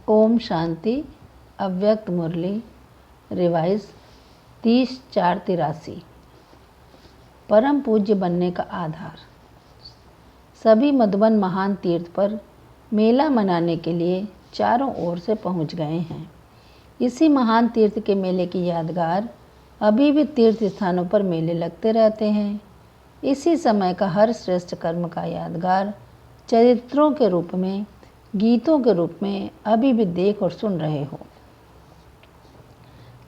ओम शांति। अव्यक्त मुरली रिवाइज 30/4/83। परम पूज्य बनने का आधार। सभी मधुबन महान तीर्थ पर मेला मनाने के लिए चारों ओर से पहुंच गए हैं। इसी महान तीर्थ के मेले की यादगार अभी भी तीर्थ स्थानों पर मेले लगते रहते हैं। इसी समय का हर श्रेष्ठ कर्म का यादगार चरित्रों के रूप में, गीतों के रूप में अभी भी देख और सुन रहे हो।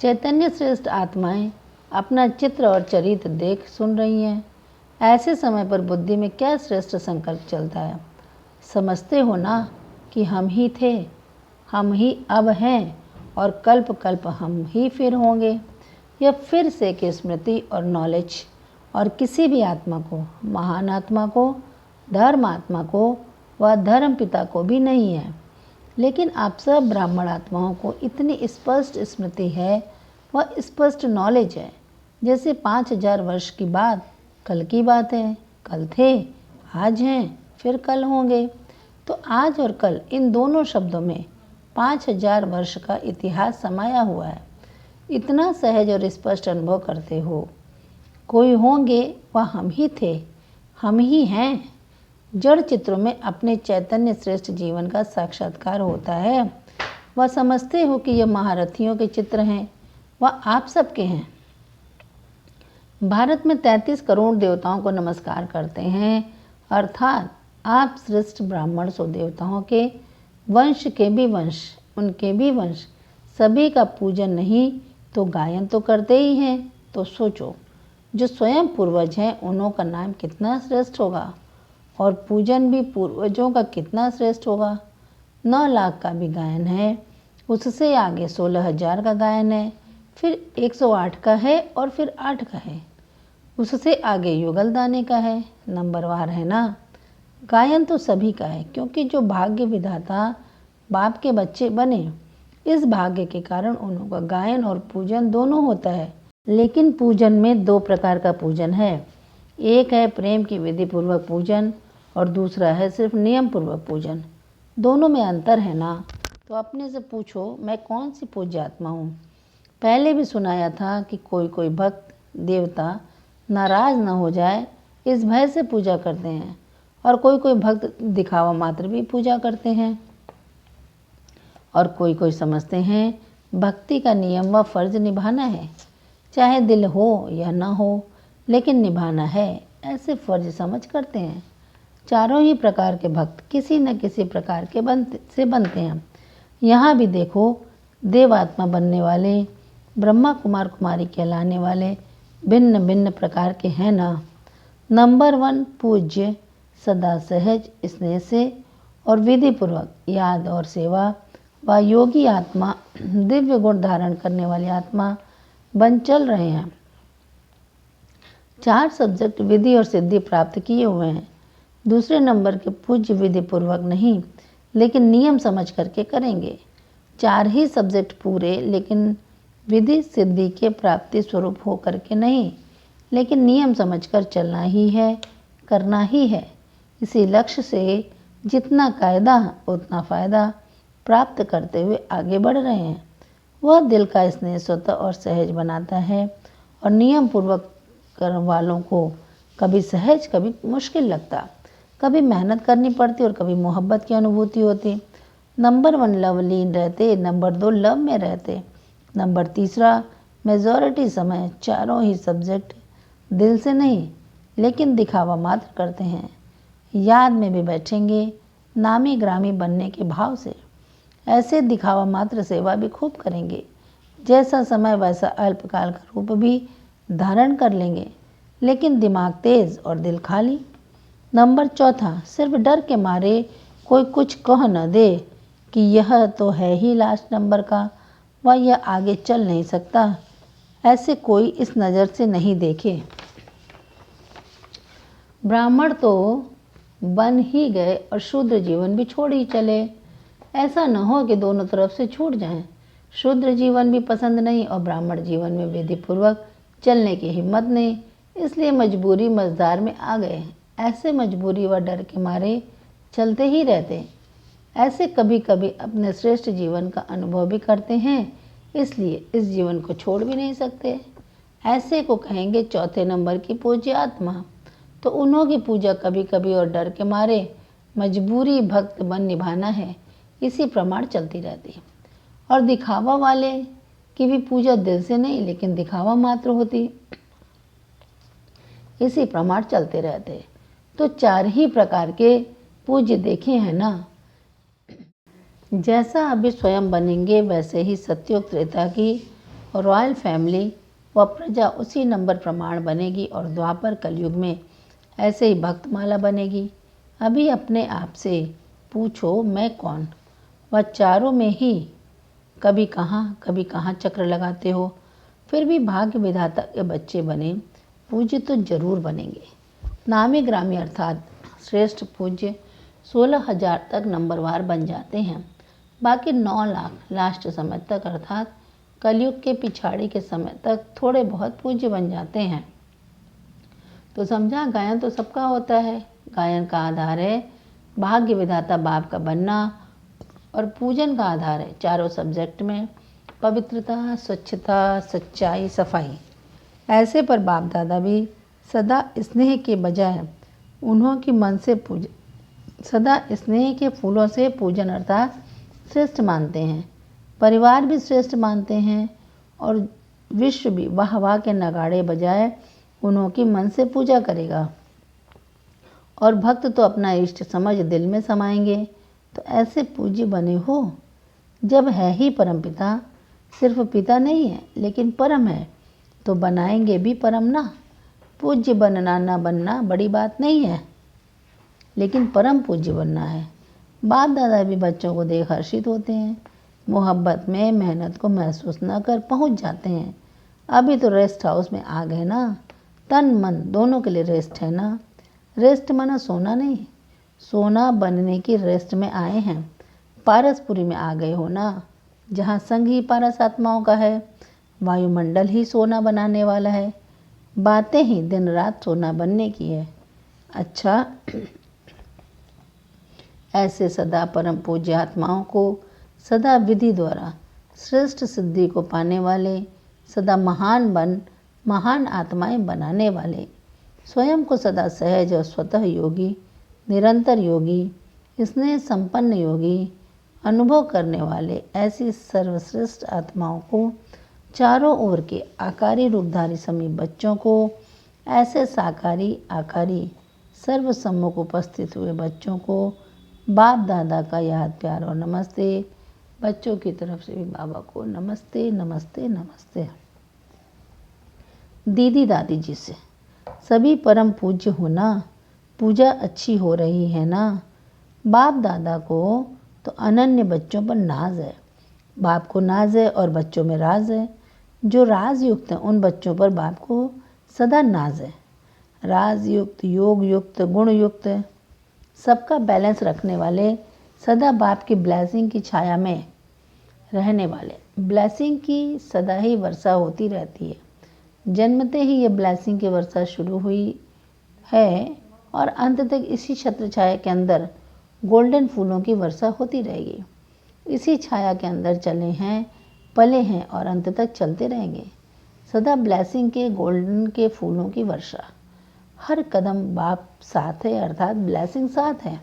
चैतन्य श्रेष्ठ आत्माएं अपना चित्र और चरित्र देख सुन रही हैं। ऐसे समय पर बुद्धि में क्या श्रेष्ठ संकल्प चलता है? समझते हो ना कि हम ही थे, हम ही अब हैं और कल्प कल्प हम ही फिर होंगे। यह फिर से की स्मृति और नॉलेज और किसी भी आत्मा को, महान आत्मा को, धर्म आत्मा को व धर्म पिता को भी नहीं है। लेकिन आप सब ब्राह्मण आत्माओं को इतनी स्पष्ट स्मृति है व स्पष्ट नॉलेज है जैसे 5000 वर्ष की बात कल की बात है। कल थे, आज हैं, फिर कल होंगे। तो आज और कल इन दोनों शब्दों में 5000 वर्ष का इतिहास समाया हुआ है। इतना सहज और स्पष्ट अनुभव करते हो। कोई होंगे वह हम ही थे, हम ही हैं। जड़ चित्रों में अपने चैतन्य श्रेष्ठ जीवन का साक्षात्कार होता है। वह समझते हो कि यह महारथियों के चित्र हैं, वह आप सबके हैं। भारत में 33 करोड़ देवताओं को नमस्कार करते हैं, अर्थात आप श्रेष्ठ ब्राह्मण सो देवताओं के वंश के भी वंश, उनके भी वंश, सभी का पूजन नहीं तो गायन तो करते ही हैं। तो सोचो, जो स्वयं पूर्वज हैं उन्हों का नाम कितना श्रेष्ठ होगा और पूजन भी पूर्वजों का कितना श्रेष्ठ होगा। 9 लाख का भी गायन है, उससे आगे 16,000 का गायन है, फिर 108 का है और फिर 8 का है, उससे आगे युगल दाने का है। नंबरवार है ना। गायन तो सभी का है, क्योंकि जो भाग्य विधाता बाप के बच्चे बने, इस भाग्य के कारण उन्हों का गायन और पूजन दोनों होता है। लेकिन पूजन में 2 प्रकार का पूजन है। एक है प्रेम की विधि पूर्वक पूजन और दूसरा है सिर्फ नियम पूर्वक पूजन। दोनों में अंतर है ना। तो अपने से पूछो, मैं कौन सी पूज्य आत्मा हूँ? पहले भी सुनाया था कि कोई कोई भक्त देवता नाराज न हो जाए इस भय से पूजा करते हैं, और कोई कोई भक्त दिखावा मात्र भी पूजा करते हैं, और कोई कोई समझते हैं भक्ति का नियम व फर्ज निभाना है, चाहे दिल हो या ना हो, लेकिन निभाना है, ऐसे फर्ज समझ करते हैं। चारों ही प्रकार के भक्त किसी न किसी प्रकार के बनते हैं। यहाँ भी देखो, देवात्मा बनने वाले, ब्रह्मा कुमार कुमारी कहलाने वाले भिन्न भिन्न प्रकार के हैं ना। नंबर 1 पूज्य, सदा सहज स्नेह से और विधि पूर्वक याद और सेवा व योगी आत्मा, दिव्य गुण धारण करने वाली आत्मा बन चल रहे हैं। 4 सब्जेक्ट विधि और सिद्धि प्राप्त किए हुए हैं। दूसरे नंबर के पूज्य विधि पूर्वक नहीं, लेकिन नियम समझ करके करेंगे। 4 ही सब्जेक्ट पूरे, लेकिन विधि सिद्धि के प्राप्ति स्वरूप हो करके नहीं, लेकिन नियम समझकर चलना ही है, करना ही है। इसी लक्ष्य से जितना कायदा उतना फ़ायदा प्राप्त करते हुए आगे बढ़ रहे हैं। वह दिल का स्नेह स्वतः और सहज बनाता है, और नियम पूर्वक करने वालों को कभी सहज कभी मुश्किल लगता, कभी मेहनत करनी पड़ती और कभी मोहब्बत की अनुभूति होती। नंबर 1 लवलीन रहते, नंबर 2 लव में रहते, नंबर 3 मेजॉरिटी समय चारों ही सब्जेक्ट दिल से नहीं, लेकिन दिखावा मात्र करते हैं। याद में भी बैठेंगे नामी ग्रामी बनने के भाव से। ऐसे दिखावा मात्र सेवा भी खूब करेंगे। जैसा समय वैसा अल्पकाल का रूप भी धारण कर लेंगे, लेकिन दिमाग तेज और दिल खाली। नंबर 4 सिर्फ डर के मारे कोई कुछ कह न दे कि यह तो है ही लास्ट नंबर का, वह यह आगे चल नहीं सकता, ऐसे कोई इस नज़र से नहीं देखे। ब्राह्मण तो बन ही गए और शूद्र जीवन भी छोड़ ही चले। ऐसा न हो कि दोनों तरफ से छूट जाएं। शूद्र जीवन भी पसंद नहीं और ब्राह्मण जीवन में विधि पूर्वक चलने की हिम्मत नहीं, इसलिए मजबूरी मझधार में आ गए। ऐसे मजबूरी व डर के मारे चलते ही रहते। ऐसे कभी कभी अपने श्रेष्ठ जीवन का अनुभव भी करते हैं, इसलिए इस जीवन को छोड़ भी नहीं सकते। ऐसे को कहेंगे चौथे नंबर की पूज्य आत्मा। तो उन्हों की पूजा कभी कभी और डर के मारे मजबूरी भक्त बन निभाना है, इसी प्रमाण चलती रहती है। और दिखावा वाले की भी पूजा दिल से नहीं लेकिन दिखावा मात्र होती, इसी प्रमाण चलते रहते। तो 4 ही प्रकार के पूज्य देखे हैं ना। जैसा अभी स्वयं बनेंगे वैसे ही सत्युग त्रेता की रॉयल फैमिली व प्रजा उसी नंबर प्रमाण बनेगी और द्वापर कलयुग में ऐसे ही भक्तमाला बनेगी। अभी अपने आप से पूछो मैं कौन? वह चारों में ही कभी कहाँ चक्र लगाते हो, फिर भी भाग्य विधाता के बच्चे बने पूज्य तो जरूर बनेंगे। नामी ग्रामी अर्थात श्रेष्ठ पूज्य 16,000 तक नंबरवार बन जाते हैं। बाकी 9 लाख लास्ट समय तक अर्थात कलयुग के पिछाड़ी के समय तक थोड़े बहुत पूज्य बन जाते हैं। तो समझा, गायन तो सबका होता है। गायन का आधार है भाग्य विधाता बाप का बनना और पूजन का आधार है चारों सब्जेक्ट में पवित्रता, स्वच्छता, सच्चाई, सफाई। ऐसे पर बाप दादा भी सदा स्नेह के बजाय उन्हों की मन से सदा स्नेह के फूलों से पूजन अर्थात श्रेष्ठ मानते हैं। परिवार भी श्रेष्ठ मानते हैं और विश्व भी वाह वाह के नगाड़े बजाय उन्हों की मन से पूजा करेगा। और भक्त तो अपना इष्ट समझ दिल में समाएंगे। तो ऐसे पूज्य बने हो जब है ही परमपिता, सिर्फ पिता नहीं है लेकिन परम है, तो बनाएंगे भी परम ना। पूज्य बनना ना बनना बड़ी बात नहीं है, लेकिन परम पूज्य बनना है। बाप दादा भी बच्चों को देख हर्षित होते हैं, मोहब्बत में मेहनत को महसूस न कर पहुंच जाते हैं। अभी तो रेस्ट हाउस में आ गए ना, तन मन दोनों के लिए रेस्ट है ना। रेस्ट माना सोना नहीं, सोना बनने की रेस्ट में आए हैं। पारसपुरी में आ गए हो ना, जहाँ संग ही पारस आत्माओं का है, वायुमंडल ही सोना बनाने वाला है, बातें ही दिन रात सोना बनने की है। अच्छा, ऐसे सदा परम पूज्य आत्माओं को सदा विधि द्वारा श्रेष्ठ सिद्धि को पाने वाले, सदा महान आत्माएं बनाने वाले, स्वयं को सदा सहज और स्वतः योगी, निरंतर योगी, स्नेह संपन्न योगी अनुभव करने वाले ऐसी सर्वश्रेष्ठ आत्माओं को, चारों ओर के आकारी रूपधारी समीप बच्चों को, ऐसे साकारी आकारी सर्वसम्मुख उपस्थित हुए बच्चों को बाप दादा का याद प्यार और नमस्ते। बच्चों की तरफ से भी बाबा को नमस्ते नमस्ते नमस्ते। दीदी दादी जी से सभी परम पूज्य हो ना, पूजा अच्छी हो रही है ना। बाप दादा को तो अनन्य बच्चों पर नाज है, बाप को नाज है और बच्चों में राज है। जो राज युक्त हैं उन बच्चों पर बाप को सदा नाज है। राज युक्त, योग युक्त, गुण युक्त, सबका बैलेंस रखने वाले, सदा बाप की ब्लेसिंग की छाया में रहने वाले। ब्लेसिंग की सदा ही वर्षा होती रहती है। जन्मते ही ये ब्लेसिंग की वर्षा शुरू हुई है और अंत तक इसी छत्र छाया के अंदर गोल्डन फूलों की वर्षा होती रहेगी। इसी छाया के अंदर चले हैं, पले हैं और अंत तक चलते रहेंगे। सदा ब्लेसिंग के, गोल्डन के फूलों की वर्षा। हर कदम बाप साथ है अर्थात ब्लेसिंग साथ है।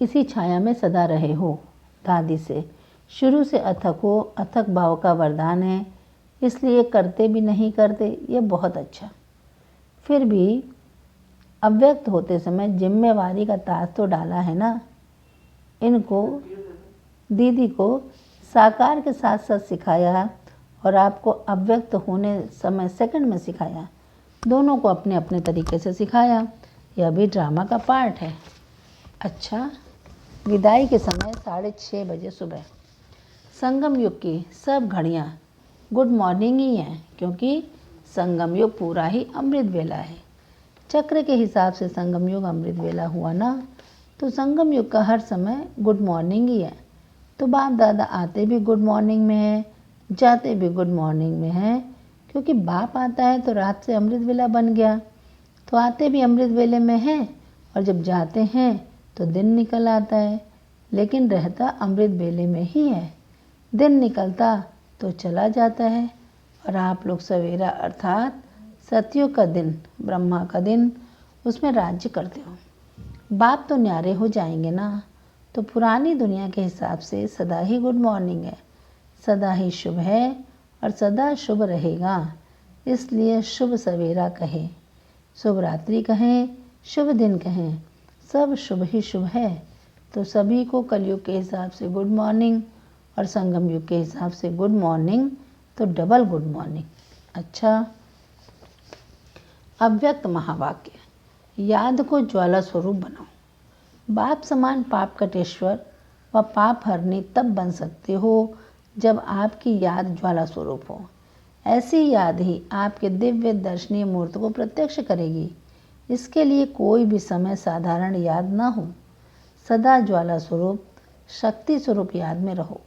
इसी छाया में सदा रहे हो। दादी से शुरू से अथक हो, अथक भाव का वरदान है, इसलिए करते भी नहीं करते, ये बहुत अच्छा। फिर भी अव्यक्त होते समय जिम्मेवारी का ताज तो डाला है ना। इनको दीदी को साकार के साथ साथ सिखाया और आपको अव्यक्त होने समय सेकंड में सिखाया। दोनों को अपने अपने तरीके से सिखाया। यह भी ड्रामा का पार्ट है। अच्छा, विदाई के समय 6:30 बजे सुबह संगम युग की सब घड़ियाँ गुड मॉर्निंग ही हैं, क्योंकि संगम युग पूरा ही अमृत वेला है। चक्र के हिसाब से संगम युग अमृत वेला हुआ ना, तो संगम युग का हर समय गुड मॉर्निंग ही है। तो बाप दादा आते भी गुड मॉर्निंग में है, जाते भी गुड मॉर्निंग में है, क्योंकि बाप आता है तो रात से अमृत वेला बन गया। तो आते भी अमृत वेले में हैं और जब जाते हैं तो दिन निकल आता है, लेकिन रहता अमृत बेले में ही है। दिन निकलता तो चला जाता है और आप लोग सवेरा अर्थात सतयुग का दिन, ब्रह्मा का दिन, उसमें राज्य करते हो। बाप तो न्यारे हो जाएंगे ना, तो पुरानी दुनिया के हिसाब से सदा ही गुड मॉर्निंग है, सदा ही शुभ है और सदा शुभ रहेगा। इसलिए शुभ सवेरा कहें, शुभ रात्रि कहें, शुभ दिन कहें, सब शुभ ही शुभ है। तो सभी को कलयुग के हिसाब से गुड मॉर्निंग और संगम युग के हिसाब से गुड मॉर्निंग, तो डबल गुड मॉर्निंग। अच्छा, अव्यक्त महावाक्य, याद को ज्वाला स्वरूप बनाओ। बाप समान पाप कटेश्वर व पाप हरनी तब बन सकते हो जब आपकी याद ज्वाला स्वरूप हो। ऐसी याद ही आपके दिव्य दर्शनीय मूर्त को प्रत्यक्ष करेगी। इसके लिए कोई भी समय साधारण याद ना हो, सदा ज्वाला स्वरूप, शक्ति स्वरूप याद में रहो।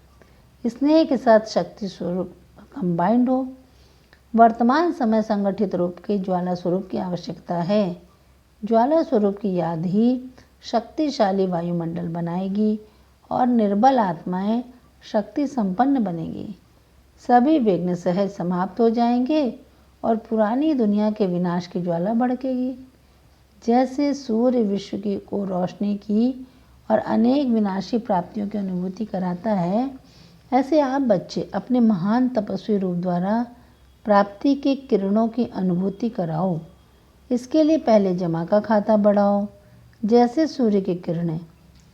स्नेह के साथ शक्ति स्वरूप कंबाइंड हो। वर्तमान समय संगठित रूप के ज्वाला स्वरूप की आवश्यकता है। ज्वाला स्वरूप की याद ही शक्तिशाली वायुमंडल बनाएगी और निर्बल आत्माएं शक्ति संपन्न बनेगी। सभी विघ्न सहज समाप्त हो जाएंगे और पुरानी दुनिया के विनाश की ज्वाला भड़केगी। जैसे सूर्य विश्व की को रोशनी की और अनेक विनाशी प्राप्तियों की अनुभूति कराता है, ऐसे आप बच्चे अपने महान तपस्वी रूप द्वारा प्राप्ति की किरणों की अनुभूति कराओ। इसके लिए पहले जमा का खाता बढ़ाओ। जैसे सूर्य की किरणें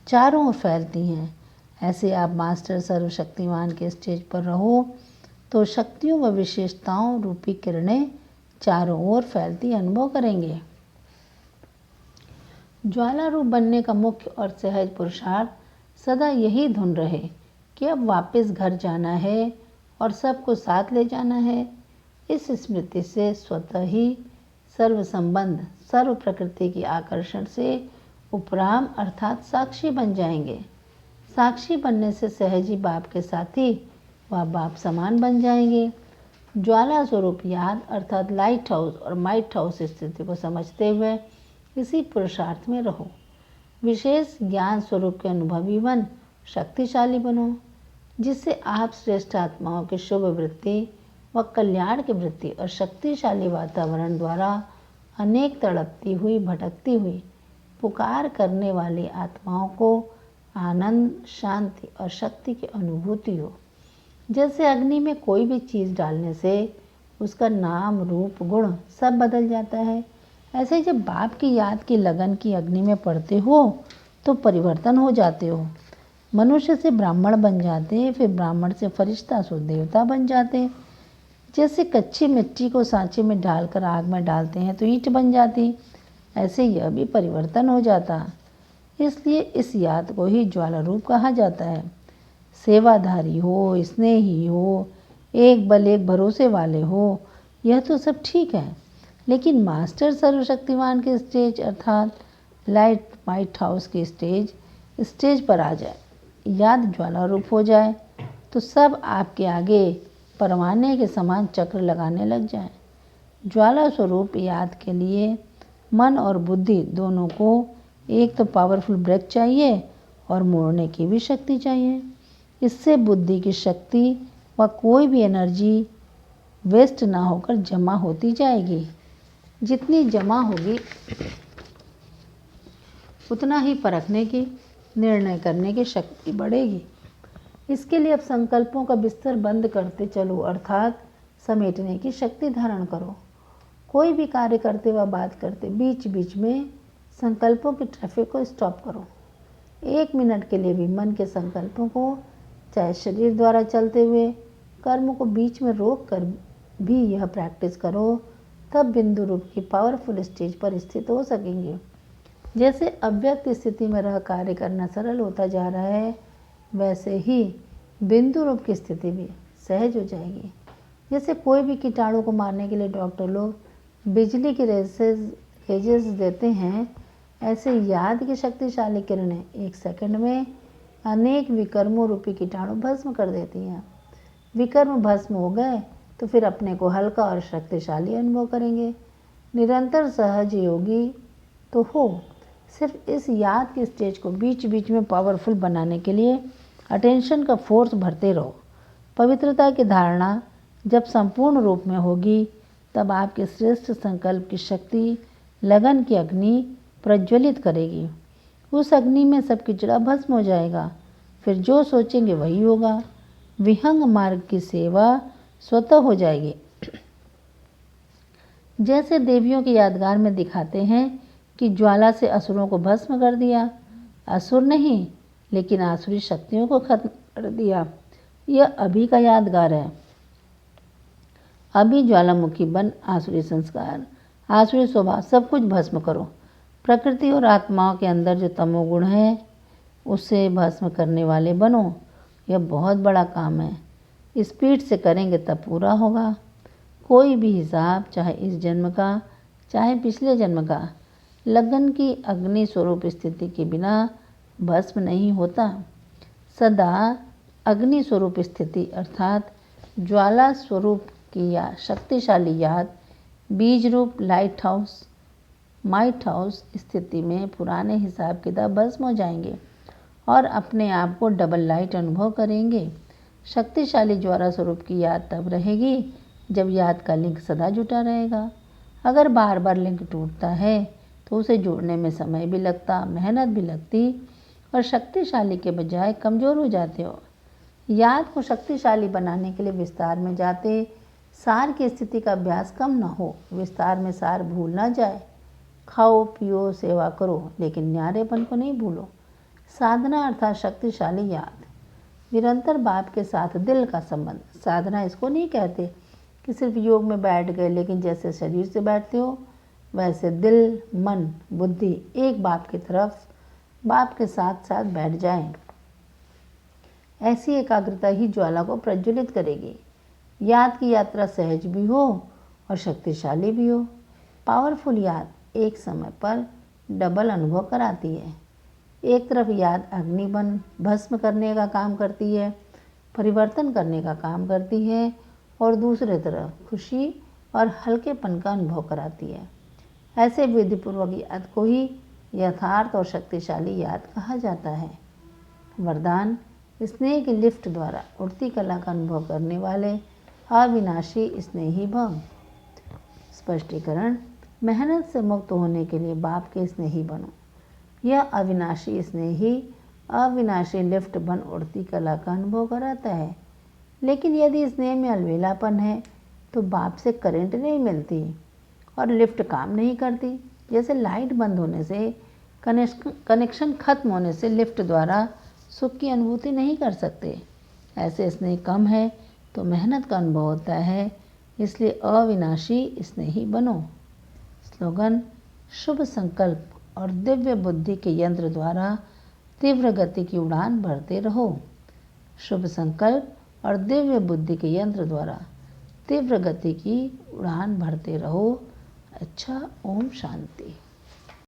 चारों ओर फैलती हैं, ऐसे आप मास्टर सर्वशक्तिमान के स्टेज पर रहो तो शक्तियों व विशेषताओं रूपी किरणें चारों ओर फैलती अनुभव करेंगे। ज्वाला रूप बनने का मुख्य और सहज पुरुषार्थ सदा यही धुन रहे कि अब वापस घर जाना है और सबको साथ ले जाना है। इस स्मृति से स्वतः ही सर्व संबंध, सर्व प्रकृति की आकर्षण से उपराम अर्थात साक्षी बन जाएंगे। साक्षी बनने से सहज ही बाप के साथी व बाप समान बन जाएंगे। ज्वाला स्वरूप याद अर्थात लाइट हाउस और माइट हाउस स्थिति को समझते हुए इसी पुरुषार्थ में रहो। विशेष ज्ञान स्वरूप के अनुभवी बन शक्तिशाली बनो, जिससे आप श्रेष्ठ आत्माओं की शुभ वृत्ति व कल्याण की वृत्ति और शक्तिशाली वातावरण द्वारा अनेक तड़पती हुई, भटकती हुई, पुकार करने वाली आत्माओं को आनंद, शांति और शक्ति की अनुभूति हो। जैसे अग्नि में कोई भी चीज़ डालने से उसका नाम, रूप, गुण सब बदल जाता है, ऐसे जब बाप की याद की लगन की अग्नि में पड़ते हो तो परिवर्तन हो जाते हो। मनुष्य से ब्राह्मण बन जाते, फिर ब्राह्मण से फरिश्ता सो देवता बन जाते। जैसे कच्ची मिट्टी को सांचे में डालकर आग में डालते हैं तो ईंट बन जाती, ऐसे यह भी परिवर्तन हो जाता। इसलिए इस याद को ही ज्वाला रूप कहा जाता है। सेवाधारी हो, स्नेही हो, एक बल एक भरोसे वाले हो, यह तो सब ठीक है, लेकिन मास्टर सर्वशक्तिमान के स्टेज अर्थात लाइट माइट हाउस की स्टेज पर आ जाए, याद ज्वाला रूप हो जाए तो सब आपके आगे परवाने के समान चक्र लगाने लग जाएं। ज्वाला स्वरूप याद के लिए मन और बुद्धि दोनों को एक तो पावरफुल ब्रेक चाहिए और मोड़ने की भी शक्ति चाहिए। इससे बुद्धि की शक्ति व कोई भी एनर्जी वेस्ट ना होकर जमा होती जाएगी। जितनी जमा होगी उतना ही परखने की, निर्णय करने की शक्ति बढ़ेगी। इसके लिए अब संकल्पों का बिस्तर बंद करते चलो अर्थात समेटने की शक्ति धारण करो। कोई भी कार्य करते व बात करते बीच बीच में संकल्पों की ट्रैफिक को स्टॉप करो। 1 मिनट के लिए भी मन के संकल्पों को, चाहे शरीर द्वारा चलते हुए कर्म को बीच में रोक कर भी यह प्रैक्टिस करो, तब बिंदु रूप की पावरफुल स्टेज पर स्थित हो सकेंगे। जैसे अव्यक्त स्थिति में रह कार्य करना सरल होता जा रहा है, वैसे ही बिंदु रूप की स्थिति भी सहज हो जाएगी। जैसे कोई भी कीटाणु को मारने के लिए डॉक्टर लोग बिजली की रेजेस देते हैं, ऐसे याद की शक्तिशाली किरणें 1 सेकंड में अनेक विकर्मों रूपी कीटाणु भस्म कर देती हैं। विकर्म भस्म हो गए तो फिर अपने को हल्का और शक्तिशाली अनुभव करेंगे। निरंतर सहज योगी तो हो, सिर्फ इस याद की स्टेज को बीच बीच में पावरफुल बनाने के लिए अटेंशन का फोर्स भरते रहो। पवित्रता की धारणा जब संपूर्ण रूप में होगी तब आपके श्रेष्ठ संकल्प की शक्ति लगन की अग्नि प्रज्वलित करेगी। उस अग्नि में सब किचड़ा भस्म हो जाएगा। फिर जो सोचेंगे वही होगा। विहंग मार्ग की सेवा स्वतः हो जाएगी। जैसे देवियों की यादगार में दिखाते हैं कि ज्वाला से असुरों को भस्म कर दिया। असुर नहीं, लेकिन आसुरी शक्तियों को खत्म कर दिया। यह अभी का यादगार है। अभी ज्वालामुखी बन आसुरी संस्कार, आसुरी स्वभाव सब कुछ भस्म करो। प्रकृति और आत्माओं के अंदर जो तमोगुण है उसे भस्म करने वाले बनो। यह बहुत बड़ा काम है। स्पीड से करेंगे तब पूरा होगा। कोई भी हिसाब, चाहे इस जन्म का चाहे पिछले जन्म का, लगन की अग्नि स्वरूप स्थिति के बिना भस्म नहीं होता। सदा अग्नि स्वरूप स्थिति अर्थात ज्वाला स्वरूप की या शक्तिशाली याद बीज रूप लाइट हाउस स्थिति में पुराने हिसाब किताब भस्म हो जाएंगे और अपने आप को डबल लाइट अनुभव करेंगे। शक्तिशाली ज्वाला स्वरूप की याद तब रहेगी जब याद का लिंक सदा जुटा रहेगा। अगर बार बार लिंक टूटता है तो उसे जोड़ने में समय भी लगता, मेहनत भी लगती और शक्तिशाली के बजाय कमज़ोर हो जाते हो। याद को शक्तिशाली बनाने के लिए विस्तार में जाते सार की स्थिति का अभ्यास कम न हो। विस्तार में सार भूल ना जाए। खाओ पियो सेवा करो, लेकिन न्यारेपन को नहीं भूलो। साधना अर्थात शक्तिशाली याद, निरंतर बाप के साथ दिल का संबंध। साधना इसको नहीं कहते कि सिर्फ योग में बैठ गए, लेकिन जैसे शरीर से बैठते हो वैसे दिल मन बुद्धि एक बाप की तरफ, बाप के साथ साथ बैठ जाएं। ऐसी एकाग्रता ही ज्वाला को प्रज्वलित करेगी। याद की यात्रा सहज भी हो और शक्तिशाली भी हो। पावरफुल याद एक समय पर डबल अनुभव कराती है। एक तरफ याद अग्नि बन भस्म करने का काम करती है, परिवर्तन करने का काम करती है, और दूसरे तरफ खुशी और हल्केपन का अनुभव कराती है। ऐसे विधिपूर्वक याद को ही यथार्थ और शक्तिशाली याद कहा जाता है। वरदान: स्नेह की लिफ्ट द्वारा उड़ती कला का अनुभव करने वाले अविनाशी स्नेही भव। स्पष्टीकरण: मेहनत से मुक्त होने के लिए बाप के स्नेही बनो। यह अविनाशी स्नेही अविनाशी लिफ्ट बन उड़ती कला का अनुभव कराता है। लेकिन यदि स्नेह में अलबेलापन है तो बाप से करंट नहीं मिलती और लिफ्ट काम नहीं करती। जैसे लाइट बंद होने से, कनेक्शन खत्म होने से लिफ्ट द्वारा सुख की अनुभूति नहीं कर सकते। ऐसे स्नेह कम है तो मेहनत का अनुभव होता है। इसलिए अविनाशी स्नेही बनो। स्लोगन: शुभ संकल्प और दिव्य बुद्धि के यंत्र द्वारा तीव्र गति की उड़ान भरते रहो। शुभ संकल्प और दिव्य बुद्धि के यंत्र द्वारा तीव्र गति की उड़ान भरते रहो। अच्छा, ओम शांति।